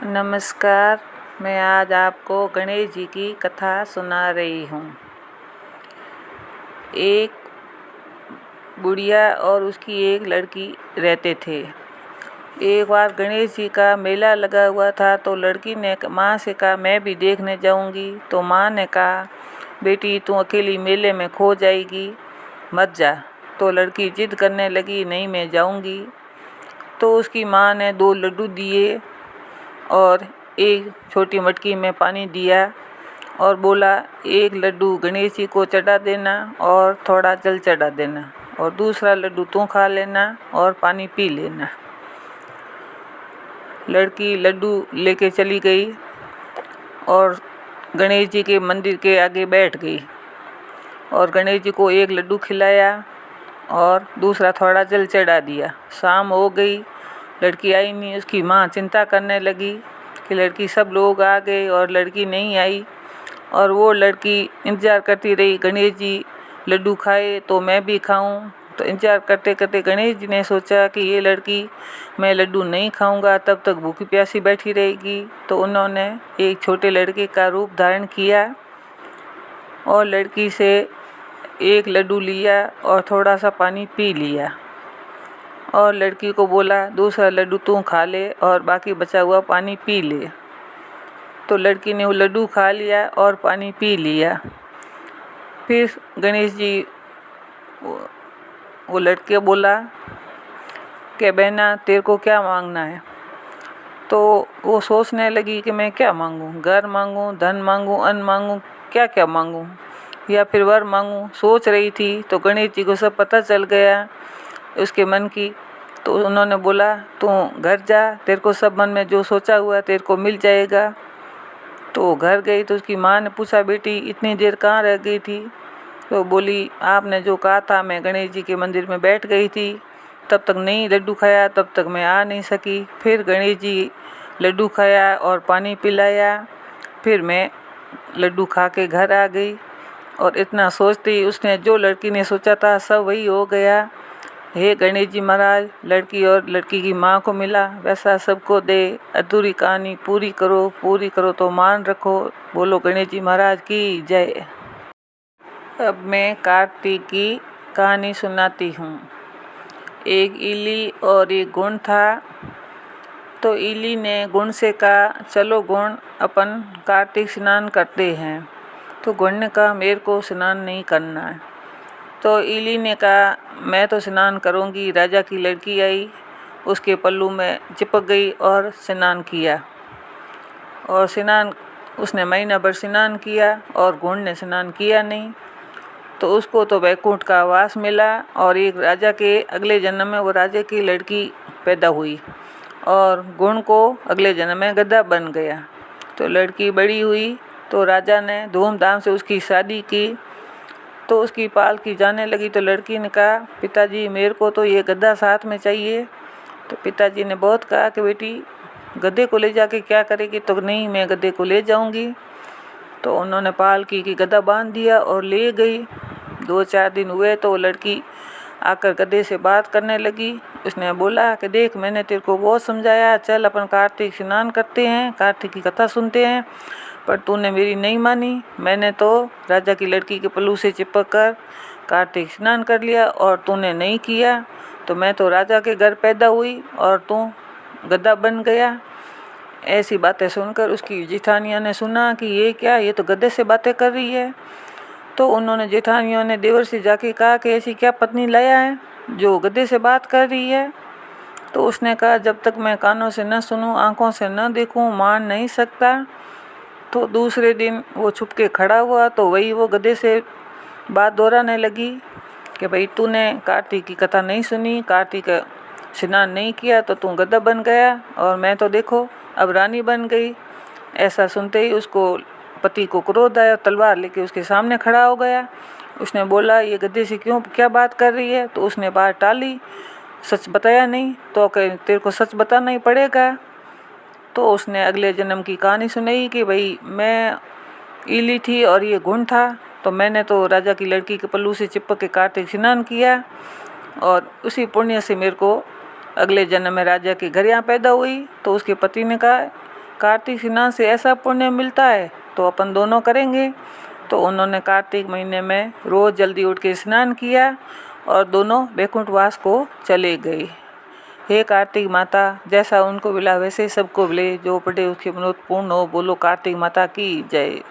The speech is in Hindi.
नमस्कार। मैं आज आपको गणेश जी की कथा सुना रही हूँ। एक बुढ़िया और उसकी एक लड़की रहते थे। एक बार गणेश जी का मेला लगा हुआ था तो लड़की ने माँ से कहा मैं भी देखने जाऊँगी। तो माँ ने कहा बेटी तू अकेली मेले में खो जाएगी, मत जा। तो लड़की जिद करने लगी नहीं मैं जाऊँगी। तो उसकी माँ ने 2 लड्डू दिए और एक छोटी मटकी में पानी दिया और बोला एक लड्डू गणेश जी को चढ़ा देना और थोड़ा जल चढ़ा देना और दूसरा लड्डू तू खा लेना और पानी पी लेना। लड़की लड्डू लेके चली गई और गणेश जी के मंदिर के आगे बैठ गई और गणेश जी को एक लड्डू खिलाया और दूसरा थोड़ा जल चढ़ा दिया। शाम हो गई, लड़की आई नहीं। उसकी माँ चिंता करने लगी कि लड़की, सब लोग आ गए और लड़की नहीं आई। और वो लड़की इंतज़ार करती रही गणेश जी लड्डू खाए तो मैं भी खाऊं। तो इंतज़ार करते करते गणेश जी ने सोचा कि ये लड़की मैं लड्डू नहीं खाऊंगा तब तक भूखी प्यासी बैठी रहेगी। तो उन्होंने एक छोटे लड़के का रूप धारण किया और लड़की से एक लड्डू लिया और थोड़ा सा पानी पी लिया और लड़की को बोला दूसरा लड्डू तू खा ले और बाकी बचा हुआ पानी पी ले। तो लड़की ने वो लड्डू खा लिया और पानी पी लिया। फिर गणेश जी वो लड़के बोला कि बहना तेरे को क्या मांगना है। तो वो सोचने लगी कि मैं क्या मांगूं, घर मांगूं, धन मांगूं, अन्न मांगूं, क्या क्या मांगूं या फिर वर मांगूं। सोच रही थी तो गणेश जी को सब पता चल गया उसके मन की। तो उन्होंने बोला तू घर जा, तेरे को सब मन में जो सोचा हुआ तेरे को मिल जाएगा। तो वो घर गई तो उसकी माँ ने पूछा बेटी इतनी देर कहाँ रह गई थी। तो बोली आपने जो कहा था मैं गणेश जी के मंदिर में बैठ गई थी, तब तक नहीं लड्डू खाया तब तक मैं आ नहीं सकी। फिर गणेश जी लड्डू खाया और पानी पिलाया, फिर मैं लड्डू खा के घर आ गई। और इतना सोचती उसने जो लड़की ने सोचा था सब वही हो गया। हे गणेश जी महाराज, लड़की और लड़की की माँ को मिला वैसा सबको दे। अधूरी कहानी पूरी करो तो मान रखो। बोलो गणेश जी महाराज की जय। अब मैं कार्तिक की कहानी सुनाती हूँ। एक इली और एक गुण था। तो इली ने गुण से कहा चलो गुण अपन कार्तिक स्नान करते हैं। तो गुण ने कहा मेरे को स्नान नहीं करना है। तो इली ने कहा मैं तो स्नान करूँगी। राजा की लड़की आई, उसके पल्लू में चिपक गई और स्नान किया। और स्नान उसने महीना भर स्नान किया और गुण ने स्नान किया नहीं। तो उसको तो वैकुंठ का वास मिला और एक राजा के अगले जन्म में वो राजा की लड़की पैदा हुई और गुण को अगले जन्म में गधा बन गया। तो लड़की बड़ी हुई तो राजा ने धूमधाम से उसकी शादी की। तो उसकी पालकी जाने लगी तो लड़की ने कहा पिताजी मेरे को तो ये गधा साथ में चाहिए। तो पिताजी ने बहुत कहा कि बेटी गधे को ले जाके क्या करेगी। तो नहीं मैं गधे को ले जाऊंगी। तो उन्होंने पालकी की गधा बांध दिया और ले गई। 2-4 दिन हुए तो वो लड़की आकर गधे से बात करने लगी। उसने बोला कि देख मैंने तेरे को बहुत समझाया, चल अपन कार्तिक स्नान करते हैं, कार्तिक की कथा सुनते हैं, पर तूने मेरी नहीं मानी। मैंने तो राजा की लड़की के पल्लू से चिपक कर कार्तिक स्नान कर लिया और तूने नहीं किया। तो मैं तो राजा के घर पैदा हुई और तू गधा बन गया। ऐसी बातें सुनकर उसकी जेठानियों ने सुना कि ये क्या, ये तो गधे से बातें कर रही है। तो उन्होंने जेठानियों ने देवर से जाके कहा कि ऐसी क्या पत्नी लाया है जो गधे से बात कर रही है। तो उसने कहा जब तक मैं कानों से न सुनूं, आँखों से न देखूं, मान नहीं सकता। तो दूसरे दिन वो छुप के खड़ा हुआ तो वही वो गधे से बात दोहराने लगी कि भाई तूने कार्तिक की कथा नहीं सुनी, कार्तिक स्नान नहीं किया तो तू गधा बन गया और मैं तो देखो अब रानी बन गई। ऐसा सुनते ही उसको पति को क्रोध आया, तलवार लेके उसके सामने खड़ा हो गया। उसने बोला ये गधे से क्या बात कर रही है। तो उसने बात टाली, सच बताया नहीं। तो तेरे को सच बताना ही पड़ेगा। तो उसने अगले जन्म की कहानी सुनाई कि भाई मैं इली थी और ये गुण था। तो मैंने तो राजा की लड़की के पल्लू से चिपक के कार्तिक स्नान किया और उसी पुण्य से मेरे को अगले जन्म में राजा के घर यहाँ पैदा हुई। तो उसके पति ने कहा कार्तिक स्नान से ऐसा पुण्य मिलता है तो अपन दोनों करेंगे। तो उन्होंने कार्तिक महीने में रोज़ जल्दी उठ के स्नान किया और दोनों वैकुंठवास को चले गए। हे कार्तिक माता, जैसा उनको मिला वैसे सबको मिले, जो पढ़े उसके मनोरथ पूर्ण हो। बोलो कार्तिक माता की जय।